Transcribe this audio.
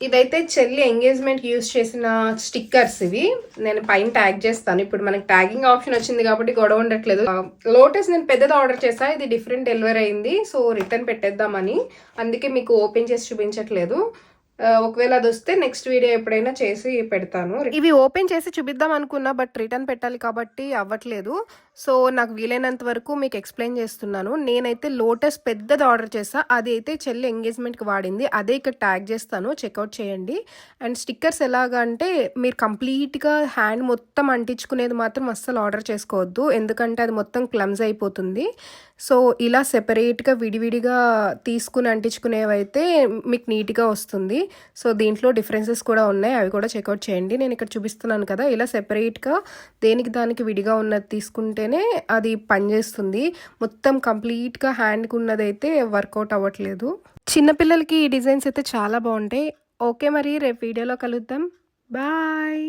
ఇదైతే చెల్లి engagement use చేసిన స్టిక్కర్స్ ఇవి. నేను పైన ట్యాగ్ చేస్తాను. ఇప్పుడు మనకి ట్యాగింగ్ ఆప్షన్ వచ్చింది కాబట్టి గొడవ ఉండట్లేదు. లోటస్ నేను పెద్దది ఆర్డర్ చేసా, ఇది డిఫరెంట్ డెలివరీ అయింది. సో రిటర్న్ పెట్టేద్దామని, అందుకే మీకు ఓపెన్ చేసి చూపించట్లేదు. ఒకవేళ అది వస్తే నెక్స్ట్ వీడియో ఎప్పుడైనా చేసి పెడతాను. ఇవి ఓపెన్ చేసి చూపిద్దాం అనుకున్నా, బట్ రిటర్న్ పెట్టాలి కాబట్టి అవ్వట్లేదు. సో నాకు వీలైనంత వరకు మీకు ఎక్స్ప్లెయిన్ చేస్తున్నాను. నేనైతే లోటస్ పెద్దది ఆర్డర్ చేసా, అది అయితే చెల్లి ఎంగేజ్మెంట్కి వాడింది. అదే ఇక్కడ ట్యాగ్ చేస్తాను, చెక్అవుట్ చేయండి. అండ్ స్టిక్కర్స్ ఎలాగా అంటే మీరు కంప్లీట్గా హ్యాండ్ మొత్తం అంటించుకునేది మాత్రం అస్సలు ఆర్డర్ చేసుకోవద్దు, ఎందుకంటే అది మొత్తం క్లమ్జ్ అయిపోతుంది. సో ఇలా సెపరేట్గా విడివిడిగా తీసుకుని అంటించుకునేవి అయితే మీకు నీట్గా వస్తుంది. సో దీంట్లో డిఫరెన్సెస్ కూడా ఉన్నాయి, అవి కూడా చెక్అవుట్ చేయండి. నేను ఇక్కడ చూపిస్తున్నాను కదా, ఇలా సెపరేట్గా దేనికి దానికి విడిగా ఉన్నది తీసుకుంటేనే అది పనిచేస్తుంది. మొత్తం కంప్లీట్గా హ్యాండ్కి ఉన్నదైతే వర్కౌట్ అవ్వట్లేదు. చిన్నపిల్లలకి ఈ డిజైన్స్ అయితే చాలా బాగుంటాయి. ఓకే, మరి రేపు వీడియోలో కలుద్దాం. బాయ్.